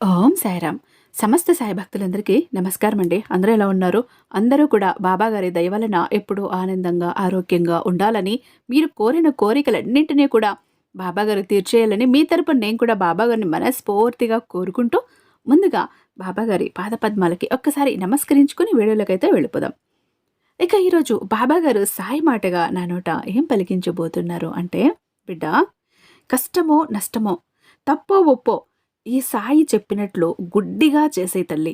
ఓం సాయిరామ్. సమస్త సాయి భక్తులందరికీ నమస్కారం అండి. అందరూ ఎలా ఉన్నారు? అందరూ కూడా బాబాగారి దయ వలన ఎప్పుడూ ఆనందంగా, ఆరోగ్యంగా ఉండాలని, మీరు కోరిన కోరికలన్నింటినీ కూడా బాబాగారు తీర్చేయాలని మీ తరపున నేను కూడా బాబాగారిని మనస్ఫూర్తిగా కోరుకుంటూ, ముందుగా బాబాగారి పాదపద్మాలకి ఒక్కసారి నమస్కరించుకొని వీడియోలోకైతే వెళ్ళిపోదాం. ఇక ఈరోజు బాబాగారు సాయి మాటగా నా నోట ఏం పలికించబోతున్నారు అంటే, బిడ్డ, కష్టమో, నష్టమో, తప్పో, ఒప్పో ఈ సాయి చెప్పినట్లు గుడ్డిగా చేసేయి తల్లి.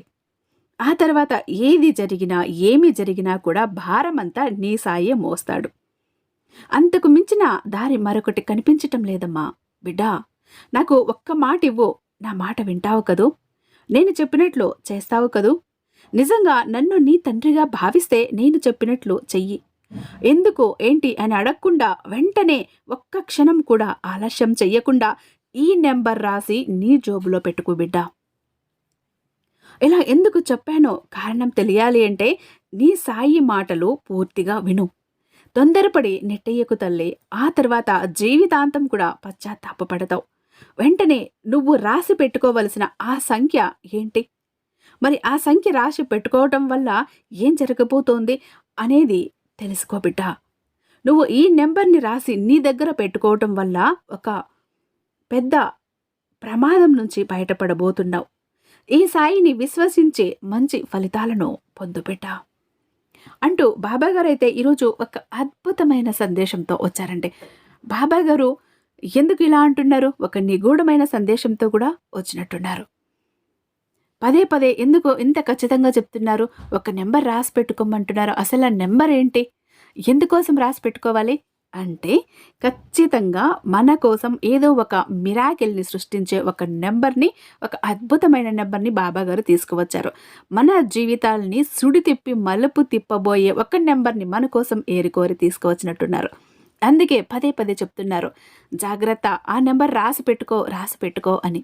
ఆ తర్వాత ఏది జరిగినా, ఏమి జరిగినా కూడా భారమంతా నీ సాయే మోస్తాడు. అంతకు మించిన దారి మరొకటి కనిపించటం లేదమ్మా. బిడ్డా, నాకు ఒక్క మాటివ్వు. నా మాట వింటావు కదూ? నేను చెప్పినట్లు చేస్తావు కదూ? నిజంగా నన్ను నీ తండ్రిగా భావిస్తే నేను చెప్పినట్లు చెయ్యి. ఎందుకు, ఏంటి అని అడగకుండా వెంటనే ఒక్క క్షణం కూడా ఆలస్యం చెయ్యకుండా ఈ నెంబర్ రాసి నీ జోబులో పెట్టుకో బిడ్డా. ఇలా ఎందుకు చెప్పానో కారణం తెలియాలి అంటే నీ సాయి మాటలు పూర్తిగా విను. తొందరపడి నెట్టయ్యకు తల్లి. ఆ తర్వాత జీవితాంతం కూడా పశ్చాత్తాపపడతావు. వెంటనే నువ్వు రాసి పెట్టుకోవలసిన ఆ సంఖ్య ఏంటి? మరి ఆ సంఖ్య రాసి పెట్టుకోవటం వల్ల ఏం జరగబోతోంది అనేది తెలుసుకో బిడ్డా. నువ్వు ఈ నెంబర్ని రాసి నీ దగ్గర పెట్టుకోవటం వల్ల ఒక పెద్ద ప్రమాదం నుంచి బయటపడబోతున్నావు. ఈ సాయిని విశ్వసించి మంచి ఫలితాలను పొందుబిడ్డా అంటూ బాబాగారైతే ఈరోజు ఒక అద్భుతమైన సందేశంతో వచ్చారండి. బాబాగారు ఎందుకు ఇలా అంటున్నారు? ఒక నిగూఢమైన సందేశంతో కూడా వచ్చినట్టున్నారు. పదే పదే ఎందుకు ఇంత ఖచ్చితంగా చెప్తున్నారు? ఒక నెంబర్ రాసి పెట్టుకోమంటున్నారు. అసలు ఆ నెంబర్ ఏంటి? ఎందుకోసం రాసి పెట్టుకోవాలి అంటే, ఖచ్చితంగా మన కోసం ఏదో ఒక మిరాకిల్ని సృష్టించే ఒక నెంబర్ని, ఒక అద్భుతమైన నెంబర్ని బాబాగారు తీసుకువచ్చారు. మన జీవితాలని సుడి తిప్పి మలుపు తిప్పబోయే ఒక నెంబర్ని మన కోసం ఏరికోరి తీసుకువచ్చినట్టున్నారు. అందుకే పదే పదే చెప్తున్నారు, జాగ్రత్త, ఆ నెంబర్ రాసి పెట్టుకో అని.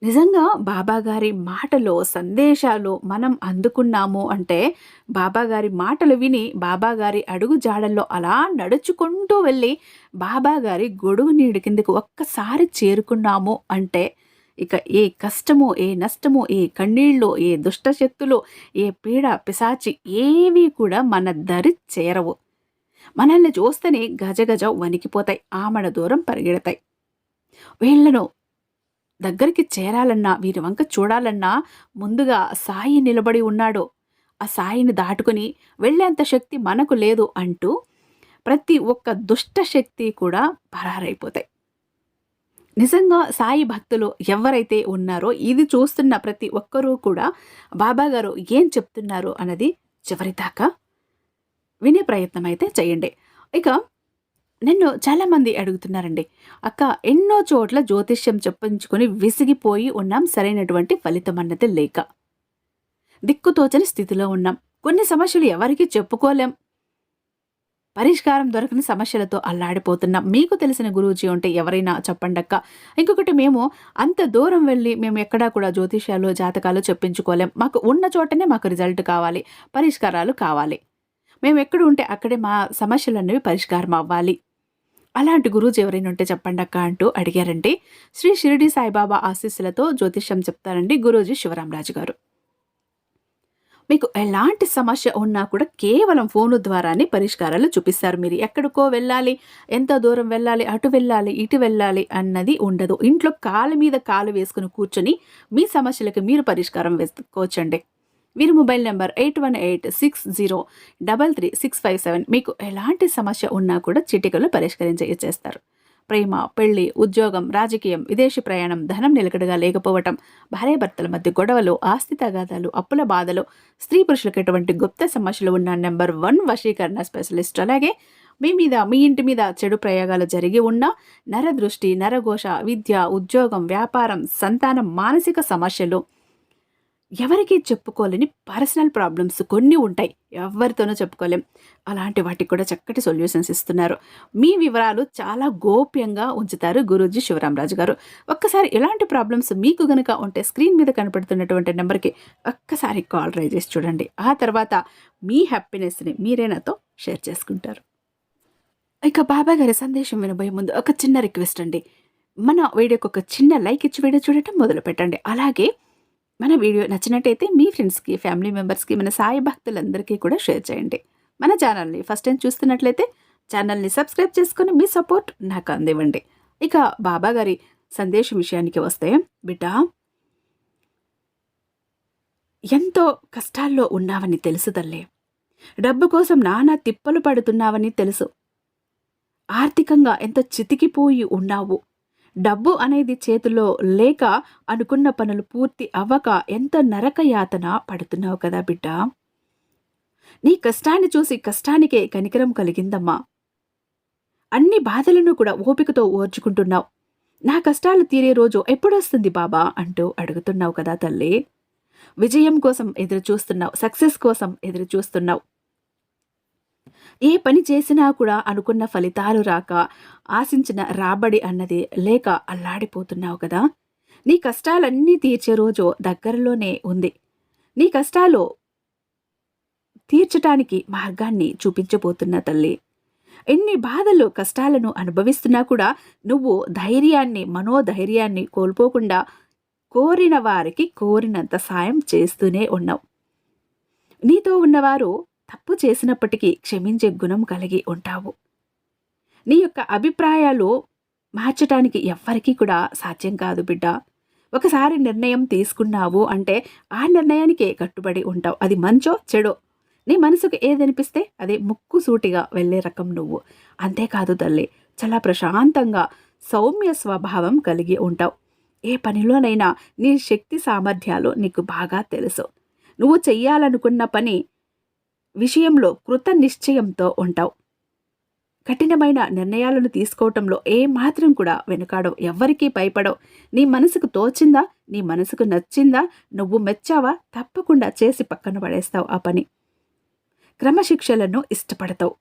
నిజంగా బాబాగారి మాటలో సందేశాలు మనం అందుకున్నాము అంటే, బాబాగారి మాటలు విని బాబాగారి అడుగు జాడల్లో అలా నడుచుకుంటూ వెళ్ళి బాబాగారి గొడుగు నీడి కిందకి ఒక్కసారి చేరుకున్నాము అంటే, ఇక ఏ కష్టము, ఏ నష్టము, ఏ కన్నీళ్ళు, ఏ దుష్టశక్తులు, ఏ పీడ పిశాచి ఏవి కూడా మన దరి చేరవు. మనల్ని చూస్తేనే గజగజ వణికిపోతాయి, ఆమడ దూరం పరిగెడతాయి. వీళ్లను దగ్గరికి చేరాలన్నా, వీరి వంక చూడాలన్నా ముందుగా సాయి నిలబడి ఉన్నాడు. ఆ సాయిని దాటుకుని వెళ్ళేంత శక్తి మనకు లేదు అంటూ ప్రతి ఒక్క దుష్ట శక్తి కూడా పరారైపోతాయి. నిజంగా సాయి భక్తులు ఎవరైతే ఉన్నారో ఇది చూస్తున్న ప్రతి ఒక్కరూ కూడా బాబాగారు ఏం చెప్తున్నారు అన్నది చివరిదాకా వినే ప్రయత్నం అయితే చేయండి. ఇక నన్ను చాలామంది అడుగుతున్నారండి, అక్క, ఎన్నో చోట్ల జ్యోతిష్యం చెప్పించుకొని విసిగిపోయి ఉన్నాం, సరైనటువంటి ఫలితం అన్నది లేక దిక్కుతోచని స్థితిలో ఉన్నాం. కొన్ని సమస్యలు ఎవరికి చెప్పుకోలేం, పరిష్కారం దొరకని సమస్యలతో అల్లాడిపోతున్నాం. మీకు తెలిసిన గురూజీ ఉంటే ఎవరైనా చెప్పండక్క. ఇంకొకటి, మేము అంత దూరం వెళ్ళి మేము ఎక్కడా కూడా జ్యోతిష్యాలు జాతకాలు చెప్పించుకోలేం. మాకు ఉన్న చోటనే మాకు రిజల్ట్ కావాలి, పరిష్కారాలు కావాలి. మేము ఎక్కడ ఉంటే అక్కడే మా సమస్యలన్నవి పరిష్కారం అవ్వాలి. అలాంటి గురూజీ ఎవరైనా ఉంటే చెప్పండక్క అంటూ అడిగారండి. శ్రీ షిరిడి సాయిబాబా ఆశీస్సులతో జ్యోతిష్యం చెప్తారండి గురూజీ శివరామరాజు గారు. మీకు ఎలాంటి సమస్య ఉన్నా కూడా కేవలం ఫోను ద్వారానే పరిష్కారాలు చూపిస్తారు. మీరు ఎక్కడికో వెళ్ళాలి, ఎంత దూరం వెళ్ళాలి, అటు వెళ్ళాలి, ఇటు వెళ్ళాలి అన్నది ఉండదు. ఇంట్లో కాలు మీద కాలు వేసుకుని కూర్చొని మీ సమస్యలకు మీరు పరిష్కారం వేసుకోవచ్చండి. వీరి మొబైల్ నెంబర్ 8186033657. మీకు ఎలాంటి సమస్య ఉన్నా కూడా చిటికలో పరిష్కరించేస్తారు. ప్రేమ, పెళ్లి, ఉద్యోగం, రాజకీయం, విదేశీ ప్రయాణం, ధనం నిలకడగా లేకపోవటం, భార్యాభర్తల మధ్య గొడవలు, ఆస్తి తగాదాలు, అప్పుల బాధలు, స్త్రీ పురుషులకు ఎటువంటి గుప్త సమస్యలు ఉన్న నెంబర్ 1 వశీకరణ స్పెషలిస్ట్. అలాగే మీ ఇంటి మీద చెడు ప్రయోగాలు జరిగి ఉన్న నరదృష్టి, నరఘోష, విద్య, ఉద్యోగం, వ్యాపారం, సంతానం, మానసిక సమస్యలు, ఎవరికి చెప్పుకోలేని పర్సనల్ ప్రాబ్లమ్స్ కొన్ని ఉంటాయి, ఎవరితోనూ చెప్పుకోలేం. అలాంటి వాటికి కూడా చక్కటి సొల్యూషన్స్ ఇస్తున్నారు. మీ వివరాలు చాలా గోప్యంగా ఉంచుతారు గురూజీ శివరామరాజు గారు. ఒక్కసారి ఎలాంటి ప్రాబ్లమ్స్ మీకు గనుక ఉంటే స్క్రీన్ మీద కనపడుతున్నటువంటి నెంబర్కి ఒక్కసారి కాల్ ట్రై చేసి చూడండి. ఆ తర్వాత మీ హ్యాపీనెస్ని మీరే నాతో షేర్ చేసుకుంటారు. ఇక బాబా గారి సందేశం వినబోయే ముందు ఒక చిన్న రిక్వెస్ట్ అండి. మన వీడియోకి ఒక చిన్న లైక్ ఇచ్చి వీడియో చూడటం మొదలుపెట్టండి. అలాగే మన వీడియో నచ్చినట్టయితే మీ ఫ్రెండ్స్‌కి, ఫ్యామిలీ మెంబర్స్‌కి, మన సాయి భక్తులందరికీ కూడా షేర్ చేయండి. మన ఛానల్‌ని ఫస్ట్ టైం చూస్తున్నట్లయితే ఛానల్‌ని సబ్స్క్రైబ్ చేసుకొని మీ సపోర్ట్ నాకు అందివ్వండి. ఇక బాబాగారి సందేశం విషయానికి వస్తే, బిడ్డ ఎంతో కష్టాల్లో ఉన్నావని తెలుసు తల్లే. డబ్బు కోసం నానా తిప్పలు పడుతున్నావని తెలుసు. ఆర్థికంగా ఎంత చితికిపోయి ఉన్నావు. డబ్బు అనేది చేతిలో లేక అనుకున్న పనులు పూర్తి అవ్వక ఎంత నరక యాతన పడుతున్నావు కదా బిడ్డ. నీ కష్టాన్ని చూసి కష్టానికే కనికరం కలిగిందమ్మా. అన్ని బాధలను కూడా ఓపికతో ఓర్చుకుంటున్నావు. నా కష్టాలు తీరే రోజు ఎప్పుడొస్తుంది బాబా అంటూ అడుగుతున్నావు కదా తల్లి. విజయం కోసం ఎదురు చూస్తున్నావు, సక్సెస్ కోసం ఎదురు చూస్తున్నావు. ఏ పని చేసినా కూడా అనుకున్న ఫలితాలు రాక, ఆశించిన రాబడి అన్నది లేక అల్లాడిపోతున్నావు కదా. నీ కష్టాలన్నీ తీర్చే రోజు దగ్గరలోనే ఉంది. నీ కష్టాలు తీర్చటానికి మార్గాన్ని చూపించబోతున్నా తల్లి. ఎన్ని బాధలు, కష్టాలను అనుభవిస్తున్నా కూడా నువ్వు ధైర్యాన్ని, మనోధైర్యాన్ని కోల్పోకుండా కోరిన వారికి కోరినంత సాయం చేస్తూనే ఉన్నావు. నీతో ఉన్నవారు తప్పు చేసినప్పటికీ క్షమించే గుణం కలిగి ఉంటావు. నీ యొక్క అభిప్రాయాలు మార్చటానికి ఎవ్వరికీ కూడా సాధ్యం కాదు బిడ్డ. ఒకసారి నిర్ణయం తీసుకున్నావు అంటే ఆ నిర్ణయానికే కట్టుబడి ఉంటావు. అది మంచో చెడో నీ మనసుకు ఏదనిపిస్తే అదే ముక్కుసూటిగా వెళ్ళే రకం నువ్వు. అంతేకాదు తల్లి, చాలా ప్రశాంతంగా సౌమ్య స్వభావం కలిగి ఉంటావు. ఏ పనిలోనైనా నీ శక్తి సామర్థ్యాలు నీకు బాగా తెలుసు. నువ్వు చెయ్యాలనుకున్న పని విషయంలో కృత నిశ్చయంతో ఉంటావు. కఠినమైన నిర్ణయాలను తీసుకోవటంలో ఏమాత్రం కూడా వెనుకాడవు, ఎవ్వరికీ భయపడవు. నీ మనసుకు తోచిందా, నీ మనసుకు నచ్చిందా, నువ్వు మెచ్చావా, తప్పకుండా చేసి పక్కన పడేస్తావు ఆ పని. క్రమశిక్షలను ఇష్టపడతావు.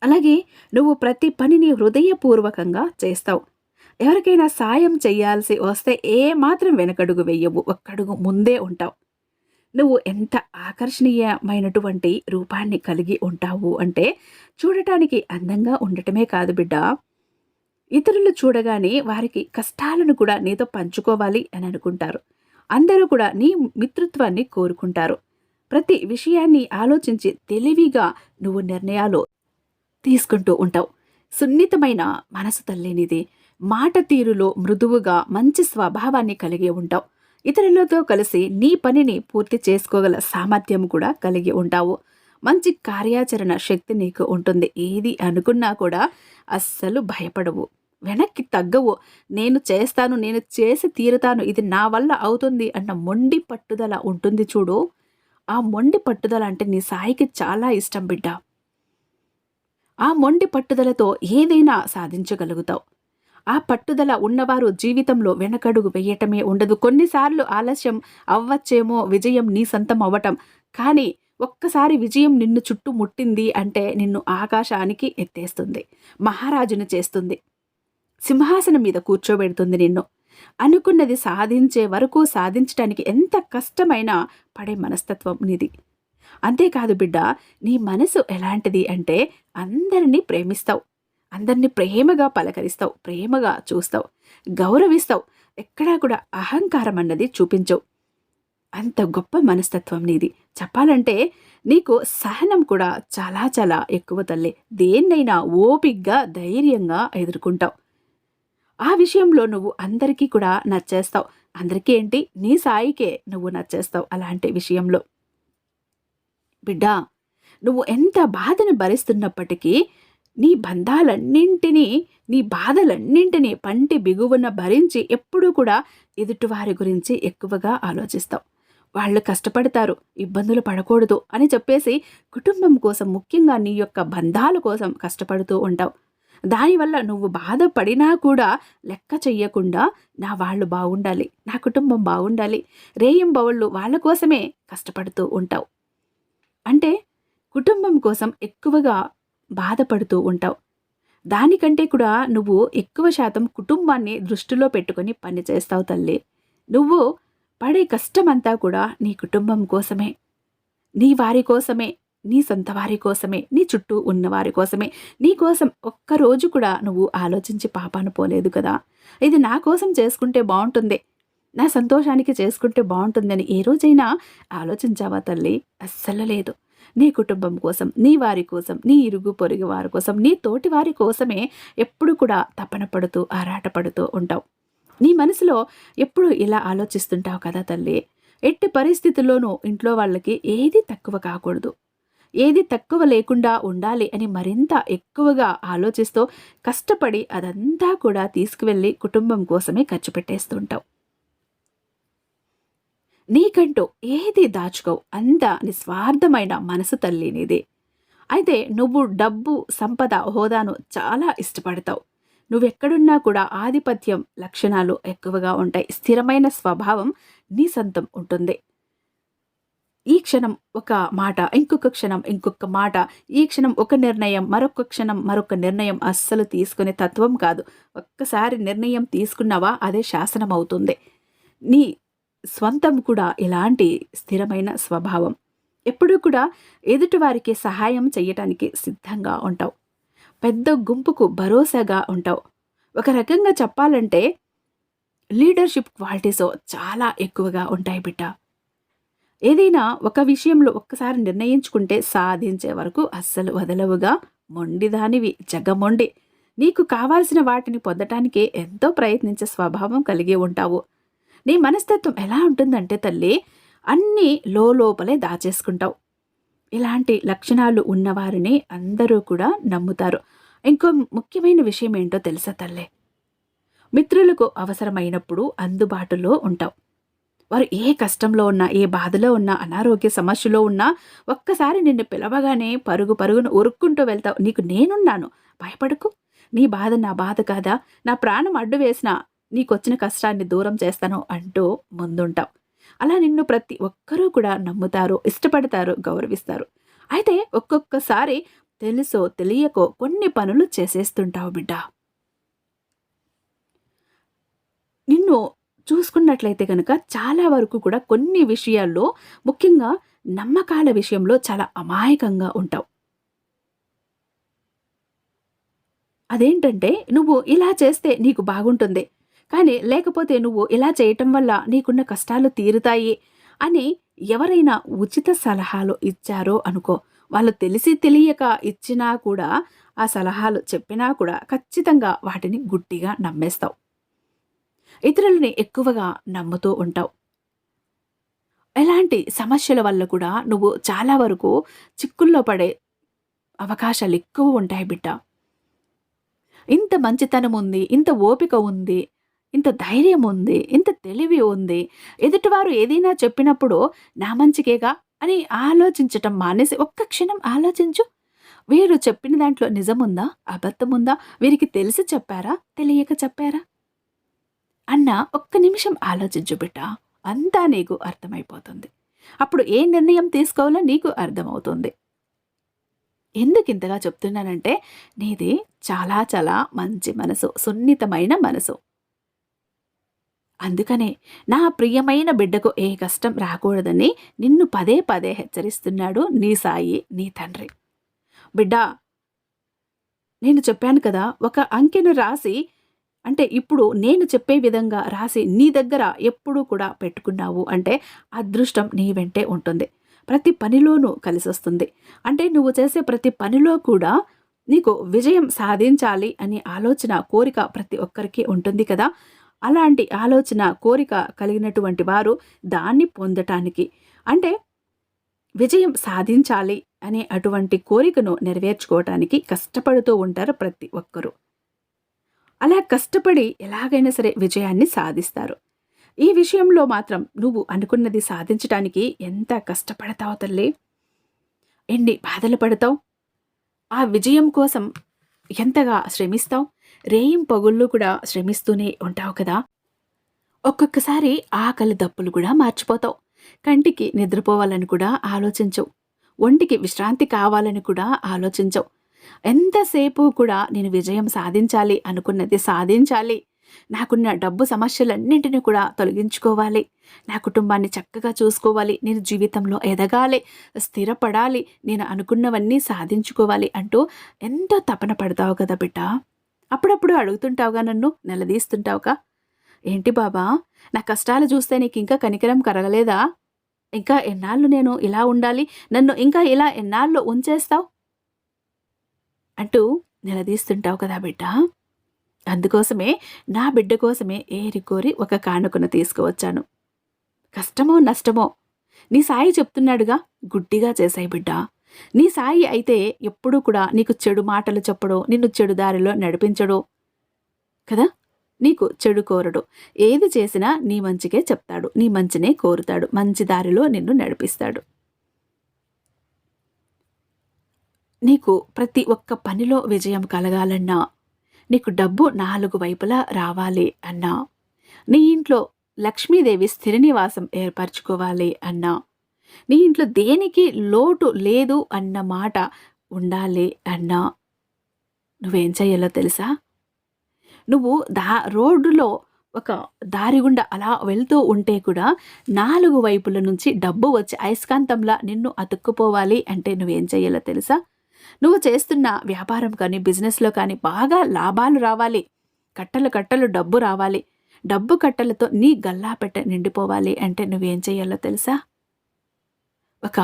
అలాగే నువ్వు ప్రతి పనిని హృదయపూర్వకంగా చేస్తావు. ఎవరికైనా సాయం చేయాల్సి వస్తే ఏమాత్రం వెనకడుగు వెయ్యవు, ఒక్కడుగు ముందే ఉంటావు. నువ్వు ఎంత ఆకర్షణీయమైనటువంటి రూపాన్ని కలిగి ఉంటావు అంటే చూడటానికి అందంగా ఉండటమే కాదు బిడ్డ, ఇతరులు చూడగానే వారికి కష్టాలను కూడా నీతో పంచుకోవాలి అని అనుకుంటారు. అందరూ కూడా నీ మిత్రత్వాన్ని కోరుకుంటారు. ప్రతి విషయాన్ని ఆలోచించి తెలివిగా నువ్వు నిర్ణయాలు తీసుకుంటూ ఉంటావు. సున్నితమైన మనసు తల్లినిది. మాట తీరులో మృదువుగా మంచి స్వభావాన్ని కలిగి ఉంటావు. ఇతరులతో కలిసి నీ పనిని పూర్తి చేసుకోగల సామర్థ్యం కూడా కలిగి ఉంటావు. మంచి కార్యాచరణ శక్తి నీకు ఉంటుంది. ఏది అనుకున్నా కూడా అస్సలు భయపడవు, వెనక్కి తగ్గవు. నేను చేస్తాను, నేను చేసి తీరుతాను, ఇది నా వల్ల అవుతుంది అన్న మొండి పట్టుదల ఉంటుంది చూడు. ఆ మొండి పట్టుదల అంటే నీ సాయికి చాలా ఇష్టం బిడ్డ. ఆ మొండి పట్టుదలతో ఏదైనా సాధించగలుగుతావు. ఆ పట్టుదల ఉన్నవారు జీవితంలో వెనకడుగు వేయటమే ఉండదు. కొన్నిసార్లు ఆలస్యం అవ్వచ్చేమో విజయం నీ సొంతం అవ్వటం, కానీ ఒక్కసారి విజయం నిన్ను చుట్టుముట్టింది అంటే నిన్ను ఆకాశానికి ఎత్తేస్తుంది, మహారాజును చేస్తుంది, సింహాసనం మీద కూర్చోబెడుతుంది నిన్ను. అనుకున్నది సాధించే వరకు సాధించటానికి ఎంత కష్టమైనా పడే మనస్తత్వం నీది. అంతేకాదు బిడ్డ, నీ మనసు ఎలాంటిది అంటే అందరినీ ప్రేమిస్తావు, అందరినీ ప్రేమగా పలకరిస్తావు, ప్రేమగా చూస్తావు, గౌరవిస్తావు. ఎక్కడా కూడా అహంకారం అన్నది చూపించవు. అంత గొప్ప మనస్తత్వం నీది. చెప్పాలంటే నీకు సహనం కూడా చాలా చాలా ఎక్కువ తల్లి. దేన్నైనా ఓపిగ్గా ధైర్యంగా ఎదుర్కొంటావు. ఆ విషయంలో నువ్వు అందరికీ కూడా నచ్చేస్తావు. అందరికీ ఏంటి, నీ సాయికే నువ్వు నచ్చేస్తావు అలాంటి విషయంలో. బిడ్డా, నువ్వు ఎంత బాధను భరిస్తున్నప్పటికీ నీ బంధాలన్నింటినీ, నీ బాధలన్నింటినీ పంటి బిగువున భరించి ఎప్పుడూ కూడా ఎదుటివారి గురించి ఎక్కువగా ఆలోచిస్తావు. వాళ్ళు కష్టపడతారు, ఇబ్బందులు పడకూడదు అని చెప్పేసి కుటుంబం కోసం, ముఖ్యంగా నీ యొక్క బంధాల కోసం కష్టపడుతూ ఉంటావు. దానివల్ల నువ్వు బాధపడినా కూడా లెక్క చెయ్యకుండా నా వాళ్ళు బాగుండాలి, నా కుటుంబం బాగుండాలి, రేయింబవళ్ళు వాళ్ళ కోసమే కష్టపడుతూ ఉంటావు. అంటే కుటుంబం కోసం ఎక్కువగా బాధపడుతూ ఉంటావు. దానికంటే కూడా నువ్వు ఎక్కువ శాతం కుటుంబాన్ని దృష్టిలో పెట్టుకొని పని చేస్తావు తల్లి. నువ్వు పడే కష్టమంతా కూడా నీ కుటుంబం కోసమే, నీ వారి కోసమే. నీ సొంత వారి కోసమే, నీ చుట్టూ ఉన్నవారి కోసమే, నీ కోసం ఒక్కరోజు కూడా నువ్వు ఆలోచించి పాపాన పోలేదు కదా! ఇది నా కోసం చేసుకుంటే బావుంటుంది, నా సంతోషానికి చేసుకుంటే బావుంటుందని ఏ రోజైనా ఆలోచించావా తల్లి? అస్సలు లేదు. నీ కుటుంబం కోసం, నీ వారి కోసం, నీ ఇరుగు పొరుగు వారి కోసం, నీ తోటి వారి కోసమే ఎప్పుడు కూడా తపన పడుతూ, ఆరాటపడుతూ ఉంటావు. నీ మనసులో ఎప్పుడు ఇలా ఆలోచిస్తుంటావు కదా తల్లి! ఎట్టి పరిస్థితుల్లోనూ ఇంట్లో వాళ్ళకి ఏది తక్కువ కాకూడదు, ఏది తక్కువ లేకుండా ఉండాలి అని మరింత ఎక్కువగా ఆలోచిస్తూ, కష్టపడి అదంతా కూడా తీసుకువెళ్ళి కుటుంబం కోసమే ఖర్చు పెట్టేస్తుంటావు. నీకంటూ ఏది దాచుకోవు. అంత నిస్వార్థమైన మనసు తల్లి నీది. అయితే నువ్వు డబ్బు, సంపద, హోదాను చాలా ఇష్టపడతావు. నువ్వెక్కడున్నా కూడా ఆధిపత్యం లక్షణాలు ఎక్కువగా ఉంటాయి. స్థిరమైన స్వభావం నీ సొంతం ఉంటుంది. ఈ క్షణం ఒక మాట, ఇంకొక క్షణం ఇంకొక మాట, ఈ క్షణం ఒక నిర్ణయం, మరొక క్షణం మరొక నిర్ణయం అస్సలు తీసుకునే తత్వం కాదు. ఒక్కసారి నిర్ణయం తీసుకున్నావా అదే శాసనం అవుతుంది. నీ స్వంతం కూడా ఇలాంటి స్థిరమైన స్వభావం. ఎప్పుడూ కూడా ఎదుటివారికి సహాయం చేయటానికి సిద్ధంగా ఉంటావు. పెద్ద గుంపుకు భరోసాగా ఉంటావు. ఒక రకంగా చెప్పాలంటే లీడర్‌షిప్ క్వాలిటీస్ చాలా ఎక్కువగా ఉంటాయి బిడ్డ. ఏదైనా ఒక విషయంలో ఒక్కసారి నిర్ణయించుకుంటే సాధించే వరకు అస్సలు వదలవుగా. మొండిదానివి, జగమొండి. నీకు కావాల్సిన వాటిని పొందటానికే ఎంతో ప్రయత్నించే స్వభావం కలిగి ఉంటావు. నీ మనస్తత్వం ఎలా ఉంటుందంటే తల్లి, అన్నీ లోపలే దాచేసుకుంటావు. ఇలాంటి లక్షణాలు ఉన్నవారిని అందరూ కూడా నమ్ముతారు. ఇంకో ముఖ్యమైన విషయం ఏంటో తెలుసా తల్లి? మిత్రులకు అవసరమైనప్పుడు అందుబాటులో ఉంటావు. వారు ఏ కష్టంలో ఉన్నా, ఏ బాధలో ఉన్నా, అనారోగ్య సమస్యలో ఉన్నా ఒక్కసారి నిన్ను పిలవగానే పరుగు పరుగున ఉరుక్కుంటూ వెళ్తావు. నీకు నేనున్నాను, భయపడకు. నీ బాధ నా బాధ కాదా? నా ప్రాణం అడ్డు వేసినా నీకొచ్చిన కష్టాన్ని దూరం చేస్తాను అంటూ ముందుంటావు. అలా నిన్ను ప్రతి ఒక్కరూ కూడా నమ్ముతారు, ఇష్టపడతారు, గౌరవిస్తారు. అయితే ఒక్కొక్కసారి తెలుసో తెలియకో కొన్ని పనులు చేసేస్తుంటావు బిడ్డ. నిన్ను చూసుకున్నట్లయితే కనుక చాలా వరకు కూడా కొన్ని విషయాల్లో, ముఖ్యంగా నమ్మకాల విషయంలో చాలా అమాయకంగా ఉంటావు. అదేంటంటే నువ్వు ఇలా చేస్తే నీకు బాగుంటుంది, కానీ లేకపోతే నువ్వు ఇలా చేయటం వల్ల నీకున్న కష్టాలు తీరుతాయి అని ఎవరైనా ఉచిత సలహాలు ఇచ్చారో అనుకో, వాళ్ళు తెలిసి తెలియక ఇచ్చినా కూడా, ఆ సలహాలు చెప్పినా కూడా ఖచ్చితంగా వాటిని గుడ్డిగా నమ్మేస్తావు. ఇతరులని ఎక్కువగా నమ్ముతూ ఉంటావు. ఎలాంటి సమస్యల వల్ల కూడా నువ్వు చాలా వరకు చిక్కుల్లో పడే అవకాశాలు ఎక్కువ ఉంటాయి బిడ్డ. ఇంత మంచితనం ఉంది, ఇంత ఓపిక ఉంది, ఇంత ధైర్యం ఉంది, ఇంత తెలివి ఉంది, ఎదుటివారు ఏదైనా చెప్పినప్పుడు నా మంచికేగా అని ఆలోచించటం మానేసి ఒక్క క్షణం ఆలోచించు. వీరు చెప్పిన దాంట్లో నిజముందా, అబద్ధముందా, వీరికి తెలిసి చెప్పారా, తెలియక చెప్పారా అన్న ఒక్క నిమిషం ఆలోచించు బిడ్డ. అంతా నీకు అర్థమైపోతుంది. అప్పుడు ఏ నిర్ణయం తీసుకోవాలో నీకు అర్థమవుతుంది. ఎందుకు ఇంతగా చెప్తున్నానంటే, నీది చాలా చాలా మంచి మనసు, సున్నితమైన మనసు. అందుకనే నా ప్రియమైన బిడ్డకు ఏ కష్టం రాకూడదని నిన్ను పదే పదే హెచ్చరిస్తున్నాడు నీ సాయి, నీ తండ్రి. బిడ్డా, నేను చెప్పాను కదా, ఒక అంకెను రాసి, అంటే ఇప్పుడు నేను చెప్పే విధంగా రాసి నీ దగ్గర ఎప్పుడూ కూడా పెట్టుకున్నావు అంటే అదృష్టం నీ వెంటే ఉంటుంది. ప్రతి పనిలోనూ కలిసొస్తుంది. అంటే నువ్వు చేసే ప్రతి పనిలో కూడా నీకు విజయం సాధించాలి అనే ఆలోచన, కోరిక ప్రతి ఒక్కరికి ఉంటుంది కదా. అలాంటి ఆలోచన, కోరిక కలిగినటువంటి వారు దాన్ని పొందటానికి, అంటే విజయం సాధించాలి అనే అటువంటి కోరికను నెరవేర్చుకోవటానికి కష్టపడుతూ ఉంటారు ప్రతి ఒక్కరూ. అలా కష్టపడి ఎలాగైనా సరే విజయాన్ని సాధిస్తారు. ఈ విషయంలో మాత్రం నువ్వు అనుకున్నది సాధించటానికి ఎంత కష్టపడతావు తల్లి, ఎన్ని బాధలు పడతావు, ఆ విజయం కోసం ఎంతగా శ్రమిస్తావు, రేయింపగుళ్ళు కూడా శ్రమిస్తూనే ఉంటావు కదా. ఒక్కొక్కసారి ఆకలి దప్పులు కూడా మార్చిపోతావు. కంటికి నిద్రపోవాలని కూడా ఆలోచించవు. ఒంటికి విశ్రాంతి కావాలని కూడా ఆలోచించవు. ఎంతసేపు కూడా నేను విజయం సాధించాలి, అనుకున్నది సాధించాలి, నాకున్న డబ్బు సమస్యలన్నింటినీ కూడా తొలగించుకోవాలి. నా కుటుంబాన్ని చక్కగా చూసుకోవాలి. నేను జీవితంలో ఎదగాలి, స్థిరపడాలి, నేను అనుకున్నవన్నీ సాధించుకోవాలి అంటూ ఎంతో తపన పడతావు కదా బిడ్డ. అప్పుడప్పుడు అడుగుతుంటావుగా, నన్ను నిలదీస్తుంటావుగా, ఏంటి బాబా, నా కష్టాలు చూస్తే నీకింకా కనికరం కరగలేదా? ఇంకా ఎన్నాళ్ళు నేను ఇలా ఉండాలి? నన్ను ఇంకా ఇలా ఎన్నాళ్ళు ఉంచేస్తావు? అంటూ నిలదీస్తుంటావు కదా బిడ్డ. అందుకోసమే నా బిడ్డ కోసమే ఏరికోరి ఒక కానుకను తీసుకువచ్చాను. కష్టమో నష్టమో నీ సాయి చెప్తున్నాడుగా, గుడ్డిగా చేసాయి బిడ్డ. నీ సాయి అయితే ఎప్పుడూ కూడా నీకు చెడు మాటలు చెప్పడో, నిన్ను చెడు దారిలో నడిపించడో కదా. నీకు చెడు కోరడు. ఏది చేసినా నీ మంచికే చెప్తాడు, నీ మంచినే కోరుతాడు, మంచి దారిలో నిన్ను నడిపిస్తాడు. నీకు ప్రతి ఒక్క పనిలో విజయం కలగాలన్నా, నీకు డబ్బు 4 వైపులా రావాలి అన్నా, నీ ఇంట్లో లక్ష్మీదేవి స్థిర నివాసం ఏర్పరచుకోవాలి అన్నా, నీ ఇంట్లో దేనికి లోటు లేదు అన్న మాట ఉండాలి అన్నా, నువ్వేం చెయ్యాలో తెలుసా? నువ్వు రోడ్డులో ఒక దారి గుండా అలా వెళ్తూ ఉంటే కూడా 4 వైపుల నుంచి డబ్బు వచ్చి అయస్కాంతంలా నిన్ను అతుక్కుపోవాలి అంటే నువ్వేం చెయ్యాలో తెలుసా? నువ్వు చేస్తున్న వ్యాపారం కానీ, బిజినెస్‌లో కానీ బాగా లాభాలు రావాలి. కట్టలు కట్టలు డబ్బు రావాలి. డబ్బు కట్టలతో నీ గల్లాపెట్ట నిండిపోవాలి అంటే నువ్వేం చెయ్యాలో తెలుసా? ఒక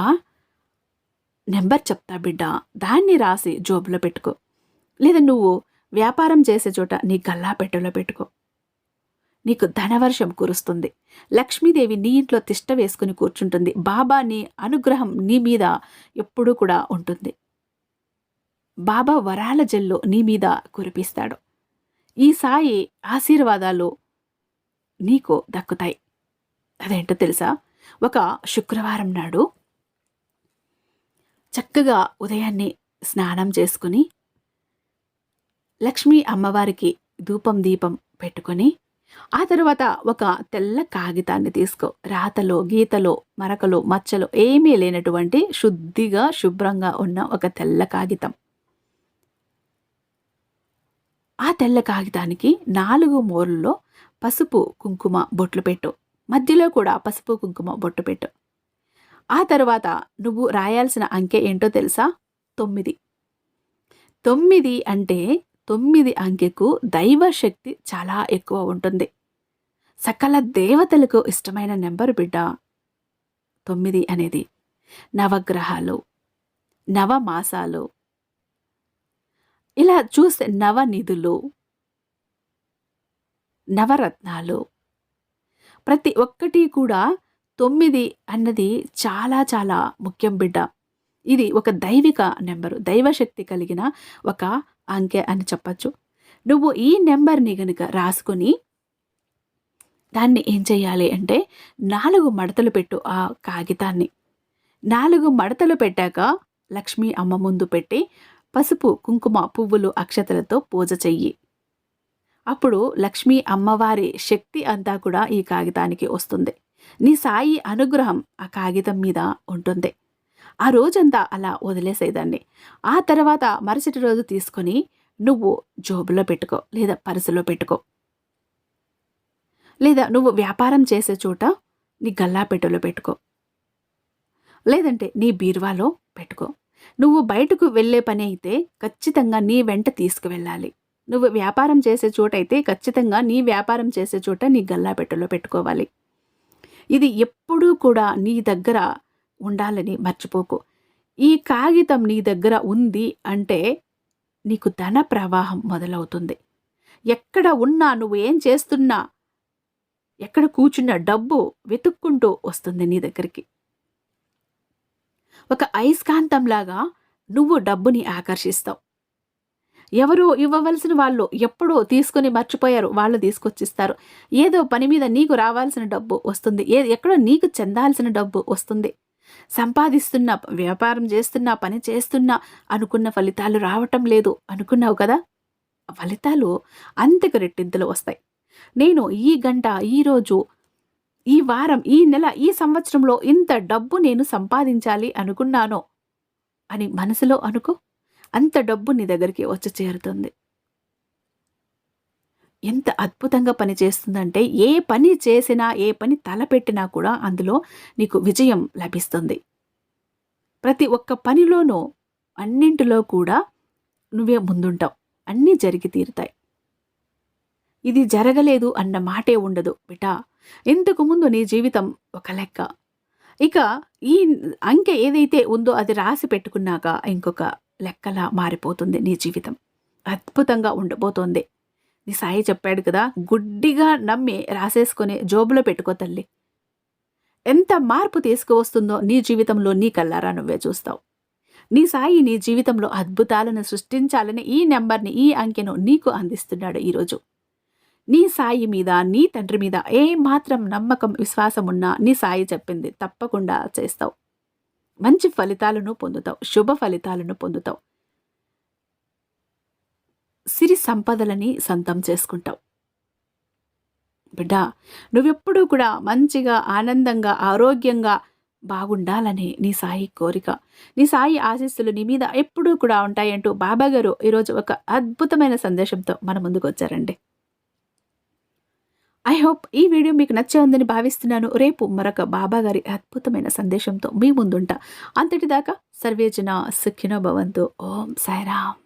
నెంబర్ చెప్తా బిడ్డ, దాన్ని రాసి జోబులో పెట్టుకో. లేదా నువ్వు వ్యాపారం చేసే చోట నీ గల్లాపెట్టెలో పెట్టుకో. నీకు ధనవర్షం కురుస్తుంది. లక్ష్మీదేవి నీ ఇంట్లో తిష్ట వేసుకుని కూర్చుంటుంది. బాబా నీ అనుగ్రహం నీ మీద ఎప్పుడూ కూడా ఉంటుంది. బాబా వరాల జల్లు నీ మీద కురిపిస్తాడు. ఈ సాయి ఆశీర్వాదాలు నీకు దక్కుతాయి. అదేంటో తెలుసా? ఒక శుక్రవారం నాడు చక్కగా ఉదయాన్నే స్నానం చేసుకుని లక్ష్మీ అమ్మవారికి ధూపం దీపం పెట్టుకొని, ఆ తర్వాత ఒక తెల్ల కాగితాన్ని తీసుకో. రాతలో గీతలో మరకలు మచ్చలు ఏమీ లేనటువంటి శుద్ధిగా శుభ్రంగా ఉన్న ఒక తెల్ల కాగితం. ఆ తెల్ల కాగితానికి 4 మూలల్లో పసుపు కుంకుమ బొట్లు పెట్టు. మధ్యలో కూడా పసుపు కుంకుమ బొట్టు పెట్టు. ఆ తర్వాత నువ్వు రాయాల్సిన అంకె ఏంటో తెలుసా? 9. 9 అంటే 9 అంకెకు దైవశక్తి చాలా ఎక్కువ ఉంటుంది. సకల దేవతలకు ఇష్టమైన నెంబరు బిడ్డ 9 అనేది. నవగ్రహాలు, నవమాసాలు, ఇలా చూస్తే నవనిధులు, నవరత్నాలు, ప్రతి ఒక్కటి కూడా 9 అన్నది చాలా చాలా ముఖ్యం బిడ్డ. ఇది ఒక దైవిక నెంబరు, దైవశక్తి కలిగిన ఒక అంకె అని చెప్పచ్చు. నువ్వు ఈ నెంబర్ని గనుక రాసుకొని దాన్ని ఏం చెయ్యాలి అంటే 4 మడతలు పెట్టు ఆ కాగితాన్ని. 4 మడతలు పెట్టాక లక్ష్మీ అమ్మ ముందు పెట్టి పసుపు కుంకుమ పువ్వులు అక్షతలతో పూజ చెయ్యి. అప్పుడు లక్ష్మీ అమ్మవారి శక్తి అంతా కూడా ఈ కాగితానికి వస్తుంది. నీ సాయి అనుగ్రహం ఆ కాగితం మీద ఉంటుంది. ఆ రోజంతా అలా వదిలేసేదాన్ని. ఆ తర్వాత మరుసటి రోజు తీసుకొని నువ్వు జోబులో పెట్టుకో, లేదా పర్సులో పెట్టుకో, లేదా నువ్వు వ్యాపారం చేసే చోట నీ గల్లాపెట్టెలో పెట్టుకో, లేదంటే నీ బీరువాలో పెట్టుకో. నువ్వు బయటకు వెళ్ళే పని అయితే ఖచ్చితంగా నీ వెంట తీసుకువెళ్ళాలి. నువ్వు వ్యాపారం చేసే చోట అయితే ఖచ్చితంగా నీ వ్యాపారం చేసే చోట నీ గల్లాపెట్టెలో పెట్టుకోవాలి. ఇది ఎప్పుడూ కూడా నీ దగ్గర ఉండాలని మర్చిపోకు. ఈ కాగితం నీ దగ్గర ఉంది అంటే నీకు ధన ప్రవాహం మొదలవుతుంది. ఎక్కడ ఉన్నా, నువ్వు ఏం చేస్తున్నా, ఎక్కడ కూర్చున్నా డబ్బు వెతుక్కుంటూ వస్తుంది నీ దగ్గరికి. ఒక అయస్కాంతంలాగా నువ్వు డబ్బుని ఆకర్షిస్తావు. ఎవరో ఇవ్వవలసిన వాళ్ళు ఎప్పుడో తీసుకొని మర్చిపోయారు, వాళ్ళు తీసుకొచ్చిస్తారు. ఏదో పని మీద నీకు రావాల్సిన డబ్బు వస్తుంది, ఎక్కడో నీకు చెందాల్సిన డబ్బు వస్తుంది. సంపాదిస్తున్నా, వ్యాపారం చేస్తున్నా, పని చేస్తున్నా అనుకున్న ఫలితాలు రావటం లేదు అనుకున్నావు కదా. ఫలితాలు అంతకు రెట్టింతలు వస్తాయి. నేను ఈ గంట, ఈరోజు, ఈ వారం, ఈ నెల, ఈ సంవత్సరంలో ఇంత డబ్బు నేను సంపాదించాలి అనుకున్నాను అని మనసులో అనుకో. అంత డబ్బు నీ దగ్గరికి వచ్చి చేరుతుంది. ఎంత అద్భుతంగా పనిచేస్తుందంటే, ఏ పని చేసినా, ఏ పని తలపెట్టినా కూడా అందులో నీకు విజయం లభిస్తుంది. ప్రతి ఒక్క పనిలోనూ, అన్నింటిలో కూడా నువ్వే ముందుంటావు. అన్నీ జరిగి తీరుతాయి. ఇది జరగలేదు అన్న మాటే ఉండదు బిడ్డా. ఇంతకు ముందు నీ జీవితం ఒక లెక్క. ఇక ఈ అంకె ఏదైతే ఉందో అది రాసి పెట్టుకున్నాక ఇంకొక లెక్కలా మారిపోతుంది నీ జీవితం. అద్భుతంగా ఉండబోతోంది. నీ సాయి చెప్పాడు కదా! గుడ్డిగా నమ్మి రాసేసుకొని జోబులో పెట్టుకో తల్లి. ఎంత మార్పు తీసుకువస్తుందో నీ జీవితంలో నీ కళ్ళారా నువ్వే చూస్తావు. నీ సాయి నీ జీవితంలో అద్భుతాలను సృష్టించాలని ఈ నంబర్‌ని, ఈ అంకెను నీకు అందిస్తున్నాడు ఈరోజు. నీ సాయి మీద, నీ తండ్రి మీద ఏ మాత్రం నమ్మకం, విశ్వాసం ఉన్నా నీ సాయి చెప్పింది తప్పకుండా చేస్తావు. మంచి ఫలితాలను పొందుతావు. శుభ ఫలితాలను పొందుతావు. సిరి సంపదలని సొంతం చేసుకుంటావు. బిడ్డా, నువ్వెప్పుడూ కూడా మంచిగా, ఆనందంగా, ఆరోగ్యంగా బాగుండాలని నీ సాయి కోరిక. నీ సాయి ఆశీస్సులు నీ మీద ఎప్పుడూ కూడా ఉంటాయంటూ బాబాగారు ఈరోజు ఒక అద్భుతమైన సందేశంతో మన ముందుకొచ్చారండి. ఐ హోప్ ఈ వీడియో మీకు నచ్చే ఉందని భావిస్తున్నాను. రేపు మరొక బాబాగారి అద్భుతమైన సందేశంతో మీ ముందుంటా. అంతటిదాకా సర్వేజన సుఖినో భవంతు. ఓం సాయిరామ్.